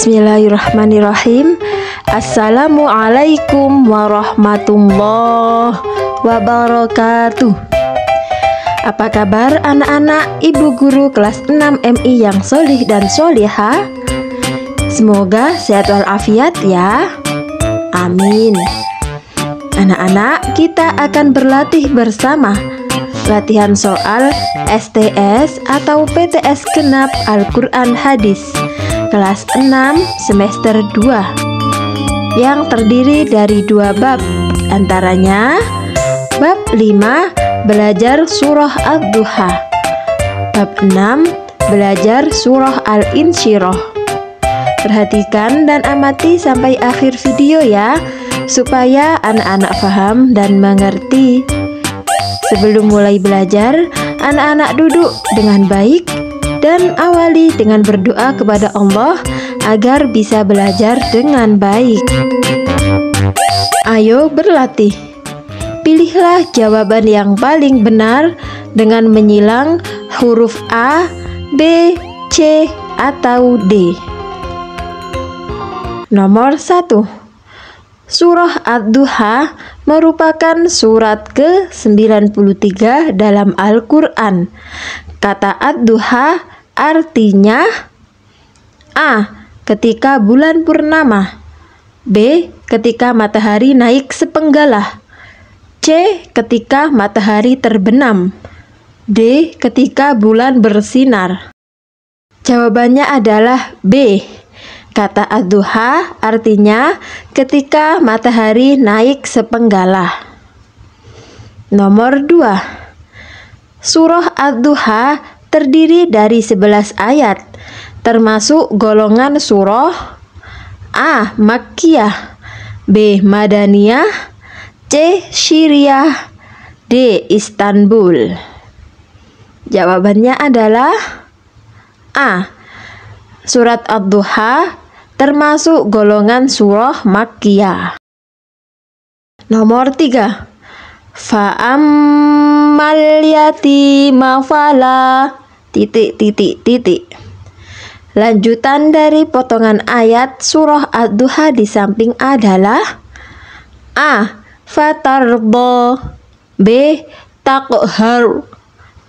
Bismillahirrahmanirrahim. Assalamualaikum warahmatullahi wabarakatuh. Apa kabar anak-anak ibu guru kelas 6 MI yang solih dan solihah? Semoga sehat walafiat ya. Amin. Anak-anak, kita akan berlatih bersama latihan soal STS atau PTS Genap Al-Quran Hadis kelas 6 semester 2 yang terdiri dari 2 bab, antaranya bab 5 belajar surah Ad-Duha, bab 6 belajar surah Al-Insyirah. Perhatikan dan amati sampai akhir video ya, supaya anak-anak paham dan mengerti. Sebelum mulai belajar, anak-anak duduk dengan baik dan awali dengan berdoa kepada Allah agar bisa belajar dengan baik. Ayo berlatih. Pilihlah jawaban yang paling benar dengan menyilang huruf A, B, C, atau D. Nomor 1. Surah Ad-Duha merupakan surat ke-93 dalam Al-Quran. Kata Ad-Duha artinya A. Ketika bulan purnama, B. Ketika matahari naik sepenggalah, C. Ketika matahari terbenam, D. Ketika bulan bersinar. Jawabannya adalah B. Kata Ad-Duha artinya ketika matahari naik sepenggalah. Nomor 2. Surah Ad-Duha terdiri dari 11 ayat, termasuk golongan surah A. Makkiyah, B. Madaniyah, C. Syiriyah, D. Istanbul. Jawabannya adalah A. Surat Ad-Duha termasuk golongan surah Makkiyah. Nomor 3. Fa'ammal yatima fala ... Lanjutan dari potongan ayat surah Ad-Duha di samping adalah A. Fatarbo, B. Taqhar,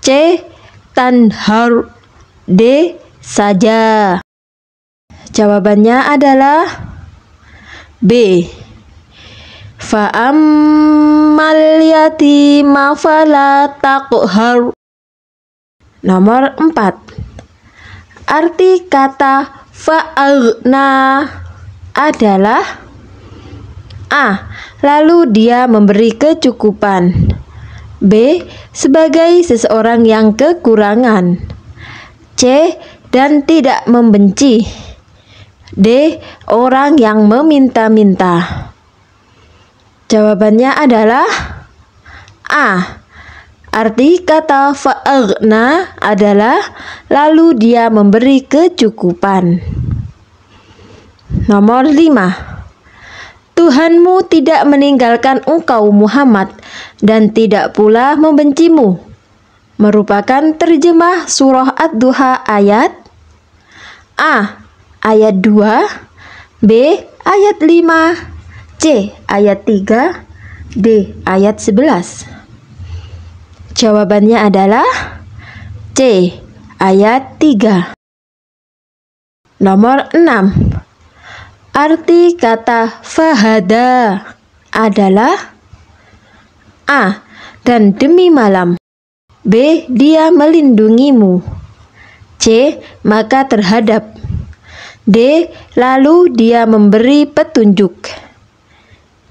C. Tanhar, D. Saja. Jawabannya adalah B. Fa'ammal yatima fala taqhar. Nomor 4. Arti kata fa'aghna adalah A. Lalu dia memberi kecukupan, B. Sebagai seseorang yang kekurangan, C. Dan tidak membenci, D. Orang yang meminta-minta. Jawabannya adalah A. Arti kata fa'aghna adalah lalu dia memberi kecukupan. Nomor 5. Tuhanmu tidak meninggalkan engkau Muhammad dan tidak pula membencimu merupakan terjemah surah Ad-Duha ayat A. Ayat 2, B. Ayat 5, C. Ayat 3, D. Ayat 11. Jawabannya adalah C. Ayat 3. Nomor 6. Arti kata fahada adalah A. Dan demi malam, B. Dia melindungimu, C. Maka terhadap, D. Lalu dia memberi petunjuk.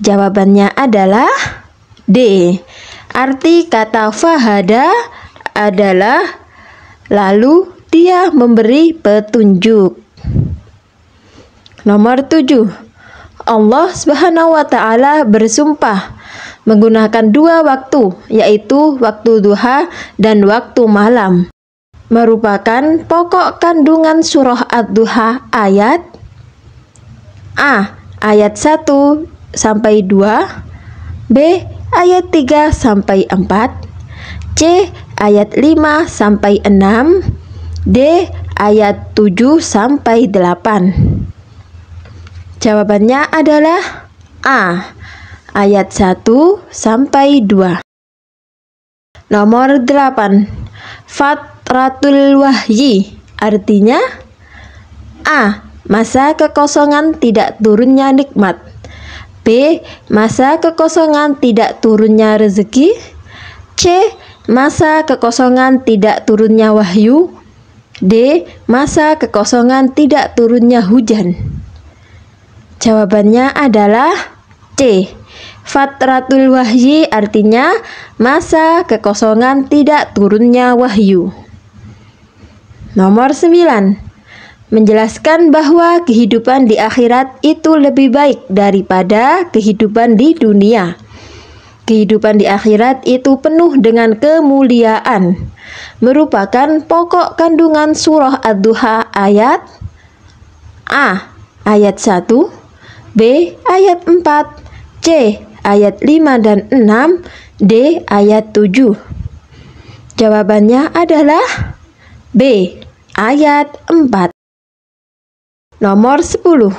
Jawabannya adalah D. Arti kata fahada adalah lalu dia memberi petunjuk. Nomor 7. Allah Subhanahu wa Ta'ala bersumpah menggunakan 2 waktu, yaitu waktu duha dan waktu malam, merupakan pokok kandungan surah Ad-Duha ayat A. Ayat 1 sampai 2, B. Ayat 3 sampai 4, C. Ayat 5 sampai 6, D. Ayat 7 sampai 8. Jawabannya adalah A. Ayat 1 sampai 2. Nomor 8. Fatratul wahyi artinya A. Masa kekosongan tidak turunnya nikmat. B. Masa kekosongan tidak turunnya rezeki. C. Masa kekosongan tidak turunnya wahyu. D. Masa kekosongan tidak turunnya hujan. Jawabannya adalah C. Fatratul wahyi artinya masa kekosongan tidak turunnya wahyu. Nomor 9. Menjelaskan bahwa kehidupan di akhirat itu lebih baik daripada kehidupan di dunia. Kehidupan di akhirat itu penuh dengan kemuliaan. Merupakan pokok kandungan surah Ad-Duha ayat A. Ayat 1, B. Ayat 4, C. Ayat 5 dan 6, D. Ayat 7. Jawabannya adalah B. Ayat 4. Nomor 10.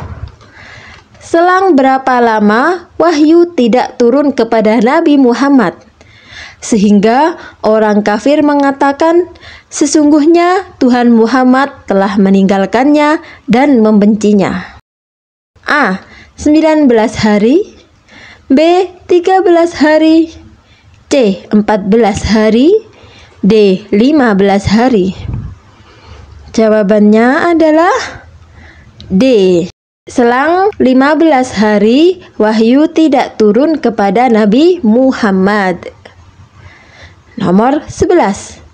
Selang berapa lama wahyu tidak turun kepada Nabi Muhammad sehingga orang kafir mengatakan sesungguhnya Tuhan Muhammad telah meninggalkannya dan membencinya? A. 19 hari, B. 13 hari, C. 14 hari, D. 15 hari. Jawabannya adalah D. Selang 15 hari wahyu tidak turun kepada Nabi Muhammad. Nomor 11.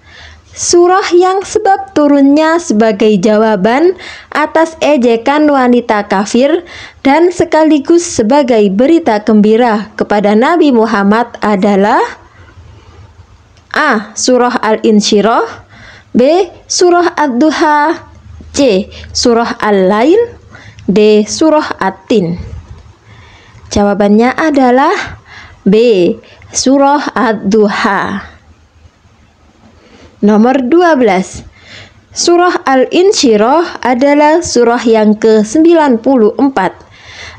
Surah yang sebab turunnya sebagai jawaban atas ejekan wanita kafir dan sekaligus sebagai berita gembira kepada Nabi Muhammad adalah A. Surah Al-Insyirah, B. Surah Ad-Duha, C. Surah Al-Lail, D. Surah At-Tin. Jawabannya adalah B. Surah Ad-Duha. Nomor 12. Surah Al-Insyirah adalah surah yang ke-94,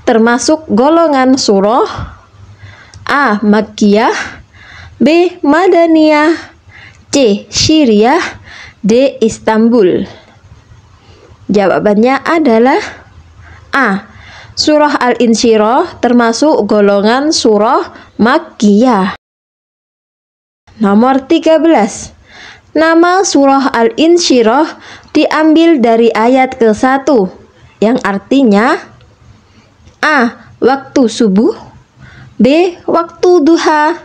termasuk golongan surah A. Makkiyah, B. Madaniyah, C. Syriah, D. Istanbul. Jawabannya adalah A. Surah Al-Insyirah termasuk golongan surah Makkiyah. Nomor 13. Nama surah Al-Insyirah diambil dari ayat ke-1 yang artinya A. Waktu subuh, B. Waktu duha,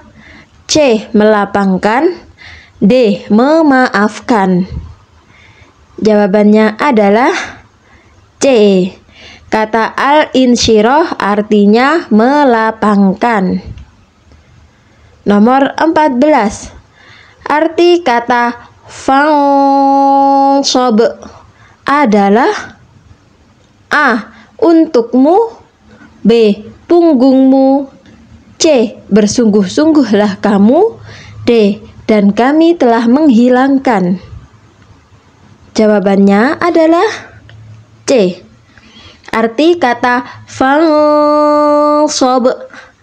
C. Melapangkan, D. Memaafkan. Jawabannya adalah C. Kata Al-Insyirah artinya melapangkan. Nomor 14. Arti kata fanshob adalah A. Untukmu, B. Punggungmu, C. Bersungguh-sungguhlah kamu, D. Dan kami telah menghilangkan. Jawabannya adalah C. Arti kata fanshob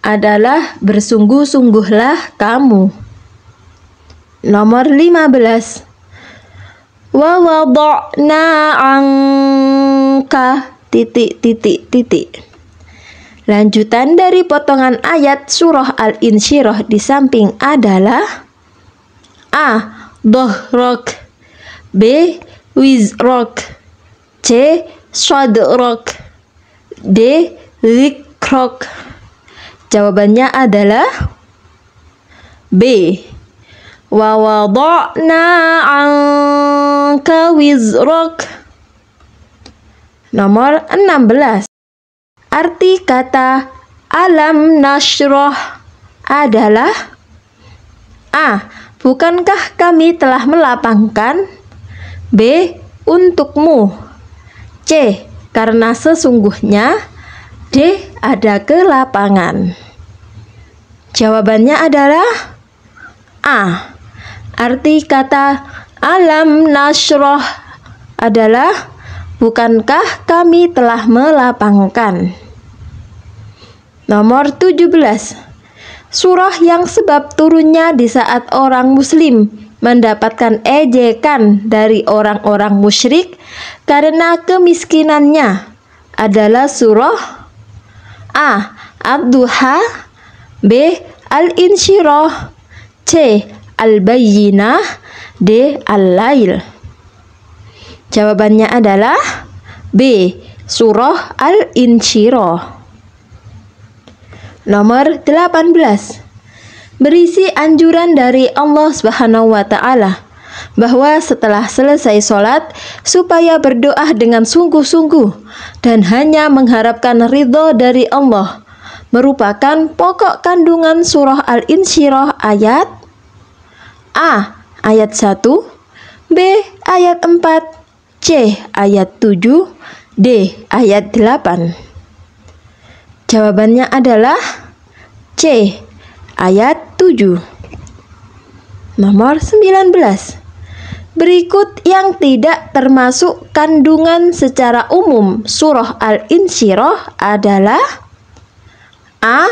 adalah bersungguh-sungguhlah kamu. Nomor 15. Wa wada'na anka ... Lanjutan dari potongan ayat surah Al-Insyirah di samping adalah A. Dhahrok, B. Wizrok, C. Sadrok, D. Zikrok. Jawabannya adalah B. Wa wada'na anka wizrok. Nomor 16. Arti kata alam nashrah adalah A. Bukankah kami telah melapangkan, B. Untukmu, C. Karena sesungguhnya, D. Ada kelapangan. Jawabannya adalah A. Arti kata alam nashrah adalah bukankah kami telah melapangkan. Nomor 17. Surah yang sebab turunnya di saat orang muslim mendapatkan ejekan dari orang-orang musyrik karena kemiskinannya adalah surah A. Ad-Duha, B. Al-Insyirah, C. Al-Bayyinah, D. Al-Lail. Jawabannya adalah B. Surah Al-Insyirah. Nomor 18. Berisi anjuran dari Allah Subhanahu wa taala bahwa setelah selesai sholat supaya berdoa dengan sungguh-sungguh dan hanya mengharapkan ridho dari Allah, merupakan pokok kandungan surah Al-Insyirah ayat A. Ayat 1, B. Ayat 4, C. Ayat 7, D. Ayat 8. Jawabannya adalah C. Ayat 7. Nomor 19. Berikut yang tidak termasuk kandungan secara umum surah Al-Insyirah adalah A.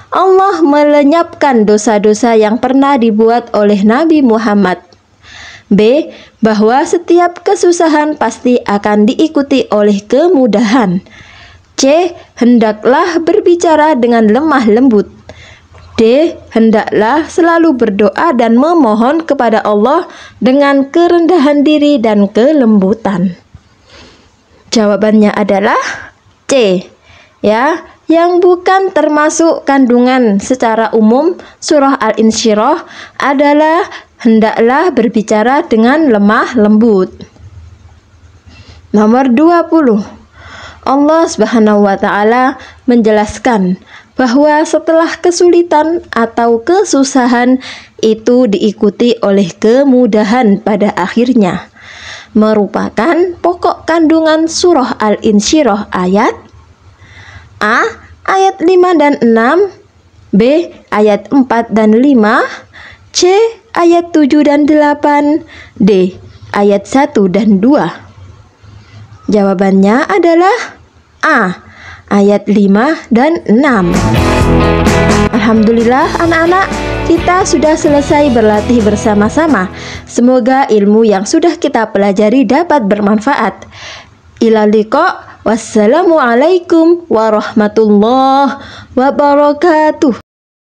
Allah melenyapkan dosa-dosa yang pernah dibuat oleh Nabi Muhammad. B. Bahwa setiap kesusahan pasti akan diikuti oleh kemudahan. C. Hendaklah berbicara dengan lemah lembut. D. Hendaklah selalu berdoa dan memohon kepada Allah dengan kerendahan diri dan kelembutan. Jawabannya adalah C. Ya, yang bukan termasuk kandungan secara umum surah Al-Insyirah adalah hendaklah berbicara dengan lemah lembut. Nomor 20. Allah Subhanahu wa taala menjelaskan bahwa setelah kesulitan atau kesusahan itu diikuti oleh kemudahan pada akhirnya, merupakan pokok kandungan surah Al-Insyirah ayat A. Ayat 5 dan 6, B. Ayat 4 dan 5, C. Ayat 7 dan 8, D. Ayat 1 dan 2. Jawabannya adalah A. Ayat 5 dan 6. Alhamdulillah anak-anak, kita sudah selesai berlatih bersama-sama. Semoga ilmu yang sudah kita pelajari dapat bermanfaat. Ila liqa. Wassalamualaikum warahmatullahi wabarakatuh.